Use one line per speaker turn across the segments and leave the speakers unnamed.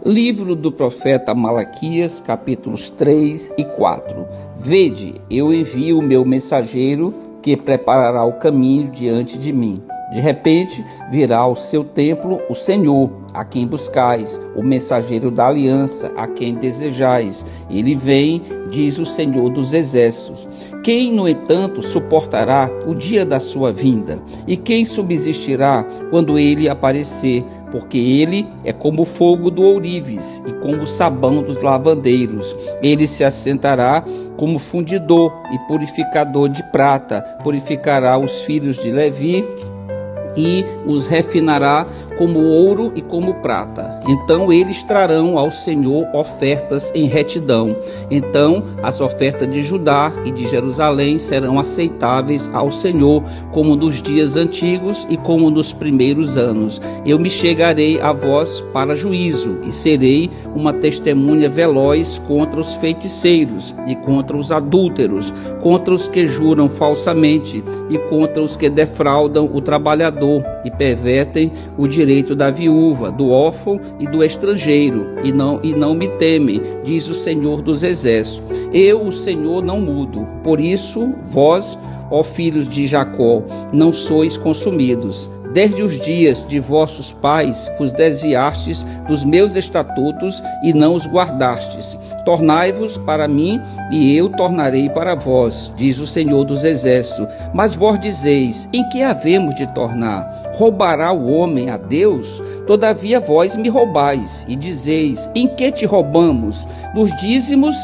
Livro do profeta Malaquias, capítulos 3 e 4. Vede, eu envio o meu mensageiro, que preparará o caminho diante de mim. De repente, virá ao seu templo o Senhor, a quem buscais, o mensageiro da aliança, a quem desejais. Ele vem, diz o Senhor dos Exércitos. Quem, no entanto, suportará o dia da sua vinda? E quem subsistirá quando ele aparecer? Porque ele é como o fogo do ourives e como o sabão dos lavandeiros. Ele se assentará como fundidor e purificador de prata, purificará os filhos de Levi e os refinará como ouro e como prata. Então eles trarão ao Senhor ofertas em retidão. Então as ofertas de Judá e de Jerusalém serão aceitáveis ao Senhor, como nos dias antigos e como nos primeiros anos. Eu me chegarei a vós para juízo, e serei uma testemunha veloz contra os feiticeiros e contra os adúlteros, contra os que juram falsamente e contra os que defraudam o trabalhador e pervertem o direito da viúva, do órfão e do estrangeiro, e não me temem, diz o Senhor dos Exércitos. Eu, o Senhor, não mudo. Por isso, vós, ó filhos de Jacó, não sois consumidos. Desde os dias de vossos pais vos desviastes dos meus estatutos e não os guardastes. Tornai-vos para mim, e eu tornarei para vós, diz o Senhor dos Exércitos. Mas vós dizeis, em que havemos de tornar? Roubará o homem a Deus? Todavia vós me roubais, e dizeis, em que te roubamos? Nos dízimos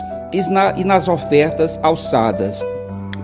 e nas ofertas alçadas.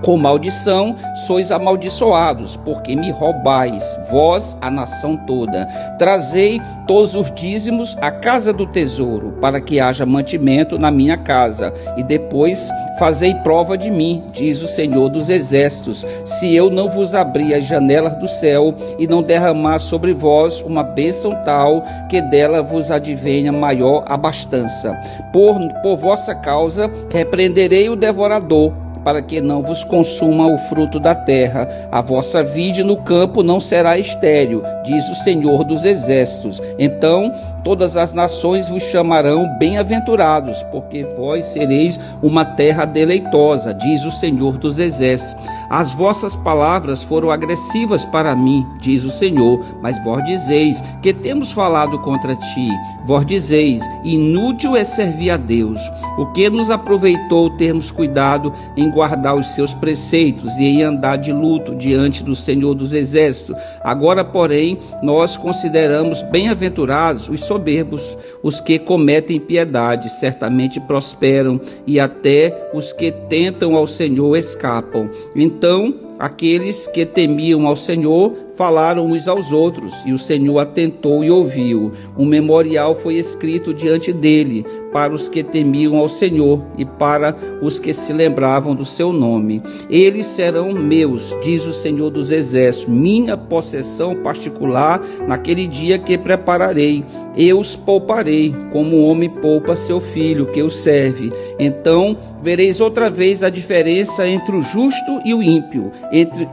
Com maldição sois amaldiçoados, porque me roubais, vós, a nação toda. Trazei todos os dízimos à casa do tesouro, para que haja mantimento na minha casa, e depois fazei prova de mim, diz o Senhor dos Exércitos, se eu não vos abrir as janelas do céu e não derramar sobre vós uma bênção tal, que dela vos advenha maior abastança. Por vossa causa repreenderei o devorador, para que não vos consuma o fruto da terra. A vossa vide no campo não será estéril, diz o Senhor dos Exércitos. Então todas as nações vos chamarão bem-aventurados, porque vós sereis uma terra deleitosa, diz o Senhor dos Exércitos. As vossas palavras foram agressivas para mim, diz o Senhor, mas vós dizeis, que temos falado contra ti? Vós dizeis, inútil é servir a Deus. O que nos aproveitou termos cuidado em guardar os seus preceitos e em andar de luto diante do Senhor dos Exércitos? Agora, porém, nós consideramos bem-aventurados os soberbos, os que cometem piedade, certamente prosperam, e até os que tentam ao Senhor escapam. Então, aqueles que temiam ao Senhor falaram uns aos outros, e o Senhor atentou e ouviu. Um memorial foi escrito diante dele, para os que temiam ao Senhor e para os que se lembravam do seu nome. Eles serão meus, diz o Senhor dos Exércitos, minha possessão particular naquele dia que prepararei. Eu os pouparei, como um homem poupa seu filho que o serve. Então vereis outra vez a diferença entre o justo e o ímpio,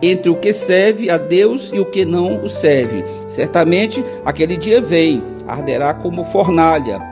entre o que serve a Deus e o que não o serve. Certamente aquele dia vem, arderá como fornalha.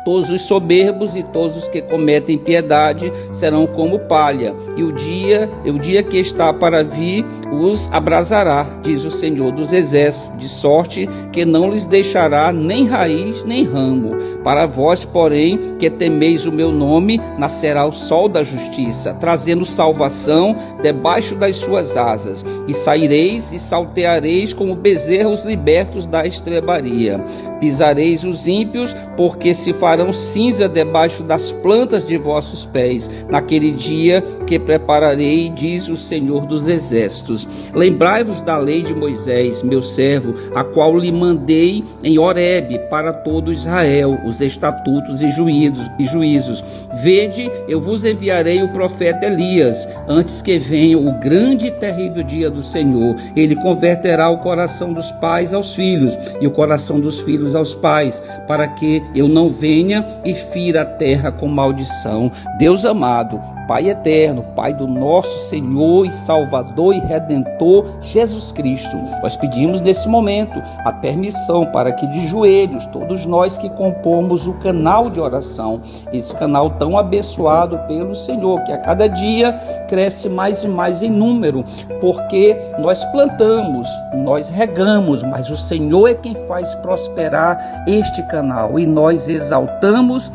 Todos os soberbos e todos os que cometem piedade serão como palha, e o dia que está para vir os abrasará, diz o Senhor dos Exércitos, de sorte que não lhes deixará nem raiz nem ramo. Para vós, porém, que temeis o meu nome, nascerá o sol da justiça, trazendo salvação debaixo das suas asas, e saireis e salteareis como bezerros libertos da estrebaria. Pisareis os ímpios, porque se farão cinza debaixo das plantas de vossos pés, naquele dia que prepararei, diz o Senhor dos Exércitos. Lembrai-vos da lei de Moisés, meu servo, a qual lhe mandei em Horebe para todo Israel, os estatutos e juízos. Vede, eu vos enviarei o profeta Elias, antes que venha o grande e terrível dia do Senhor. Ele converterá o coração dos pais aos filhos, e o coração dos filhos aos pais, para que eu não venha venha e fira a terra com maldição. Deus amado, Pai eterno, Pai do nosso Senhor e Salvador e Redentor Jesus Cristo, nós pedimos nesse momento a permissão para que de joelhos, todos nós que compomos o canal de oração, esse canal tão abençoado pelo Senhor, que a cada dia cresce mais e mais em número, porque nós plantamos, nós regamos, mas o Senhor é quem faz prosperar este canal, e nós exaltamos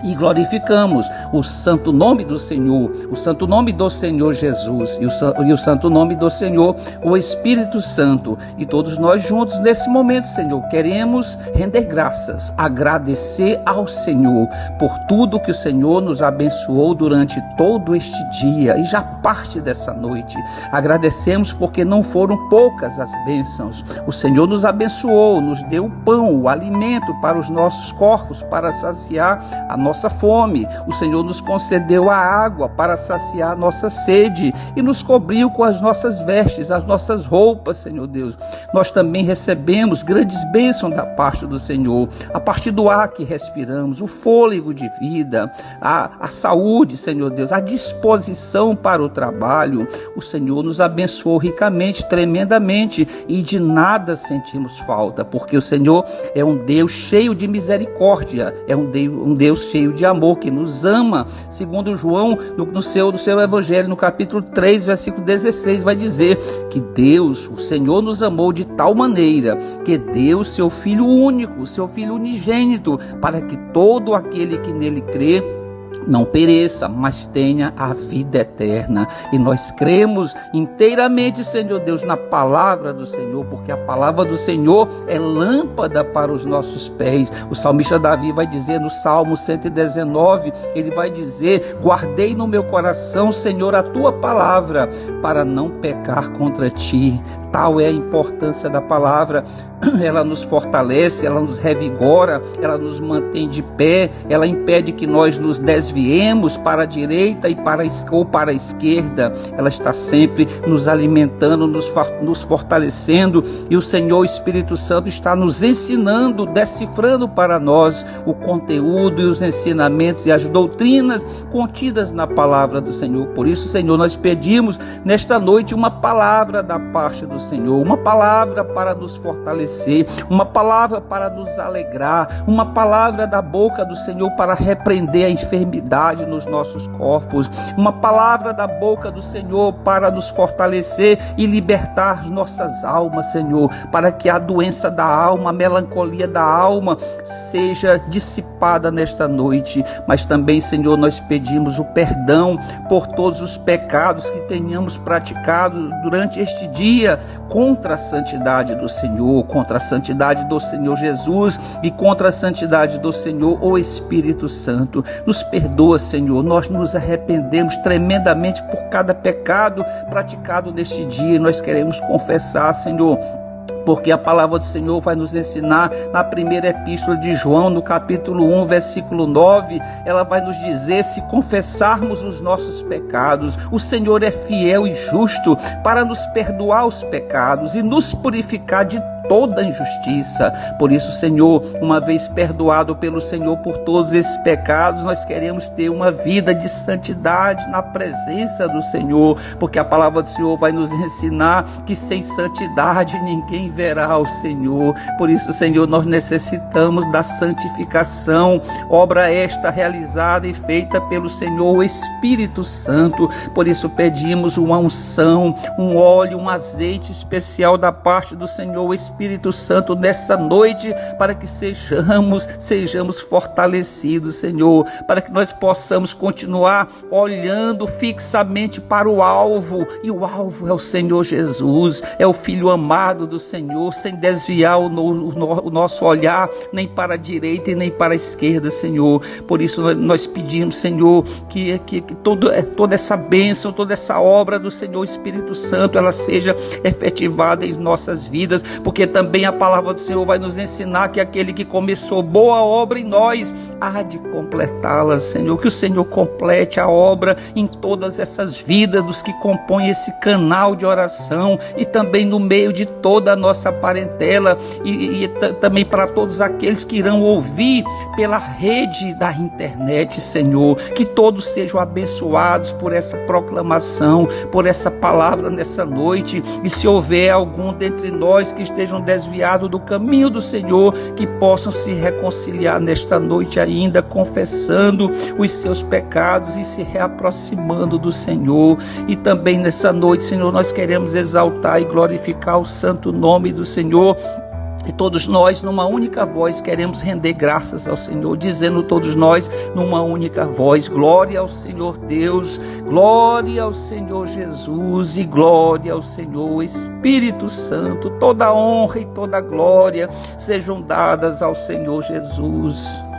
e glorificamos o santo nome do Senhor, o santo nome do Senhor Jesus e o santo nome do Senhor, o Espírito Santo. E todos nós juntos nesse momento, Senhor, queremos render graças, agradecer ao Senhor por tudo que o Senhor nos abençoou durante todo este dia e já parte dessa noite. Agradecemos porque não foram poucas as bênçãos. O Senhor nos abençoou, nos deu o pão, o alimento para os nossos corpos, para saciar a nossa fome. O Senhor nos concedeu a água para saciar a nossa sede e nos cobriu com as nossas vestes, as nossas roupas, Senhor Deus. Nós também recebemos grandes bênçãos da parte do Senhor, a partir do ar que respiramos, o fôlego de vida, a saúde, Senhor Deus, a disposição para o trabalho. O Senhor nos abençoou ricamente, tremendamente, e de nada sentimos falta, porque o Senhor é um Deus cheio de misericórdia, é um Deus cheio de amor, que nos ama. Segundo João, no seu evangelho, no capítulo 3, versículo 16, vai dizer que Deus, o Senhor, nos amou de tal maneira que deu seu Filho único, seu Filho unigênito, para que todo aquele que nele crê não pereça, mas tenha a vida eterna. E nós cremos inteiramente, Senhor Deus, na palavra do Senhor, porque a palavra do Senhor é lâmpada para os nossos pés. O salmista Davi vai dizer no Salmo 119, ele vai dizer: guardei no meu coração, Senhor, a tua palavra, para não pecar contra ti. Tal é a importância da palavra. Ela nos fortalece, ela nos revigora, ela nos mantém de pé, ela impede que nós nos desviemos para a direita ou para a esquerda. Ela está sempre nos alimentando, nos fortalecendo, e o Senhor, o Espírito Santo, está nos ensinando, decifrando para nós o conteúdo e os ensinamentos e as doutrinas contidas na palavra do Senhor. Por isso, Senhor, nós pedimos nesta noite uma palavra da parte do Senhor, uma palavra para nos fortalecer, uma palavra para nos alegrar, uma palavra da boca do Senhor para repreender a enfermidade nos nossos corpos, uma palavra da boca do Senhor para nos fortalecer e libertar as nossas almas, Senhor, para que a doença da alma, a melancolia da alma seja dissipada nesta noite. Mas também, Senhor, nós pedimos o perdão por todos os pecados que tenhamos praticado durante este dia contra a santidade do Senhor, contra a santidade do Senhor Jesus e contra a santidade do Senhor, o Espírito Santo. Nos perdoa, Senhor, nós nos arrependemos tremendamente por cada pecado praticado neste dia, e nós queremos confessar, Senhor, porque a palavra do Senhor vai nos ensinar na primeira epístola de João, no capítulo 1, versículo 9, ela vai nos dizer: se confessarmos os nossos pecados, o Senhor é fiel e justo para nos perdoar os pecados e nos purificar de toda injustiça. Por isso, Senhor, uma vez perdoado pelo Senhor por todos esses pecados, nós queremos ter uma vida de santidade na presença do Senhor, porque a palavra do Senhor vai nos ensinar que sem santidade ninguém verá o Senhor. Por isso, Senhor, nós necessitamos da santificação, obra esta realizada e feita pelo Senhor, o Espírito Santo. Por isso pedimos uma unção, um óleo, um azeite especial da parte do Senhor, o Espírito Santo, nessa noite, para que sejamos fortalecidos, Senhor, para que nós possamos continuar olhando fixamente para o alvo, e o alvo é o Senhor Jesus, é o Filho amado do Senhor, sem desviar o nosso olhar nem para a direita e nem para a esquerda, Senhor. Por isso nós pedimos, Senhor, que toda essa bênção, toda essa obra do Senhor Espírito Santo, ela seja efetivada em nossas vidas, porque também a palavra do Senhor vai nos ensinar que aquele que começou boa obra em nós há de completá-las, Senhor. Que o Senhor complete a obra em todas essas vidas dos que compõem esse canal de oração e também no meio de toda a nossa parentela e também para todos aqueles que irão ouvir pela rede da internet, Senhor. Que todos sejam abençoados por essa proclamação, por essa palavra nessa noite. E se houver algum dentre nós que estejam desviados do caminho do Senhor, que possam se reconciliar nesta noite ainda, confessando os seus pecados e se reaproximando do Senhor. E também nessa noite, Senhor, nós queremos exaltar e glorificar o santo nome do Senhor. E todos nós, numa única voz, queremos render graças ao Senhor, dizendo todos nós, numa única voz: glória ao Senhor Deus, glória ao Senhor Jesus e glória ao Senhor Espírito Santo. Toda honra e toda glória sejam dadas ao Senhor Jesus.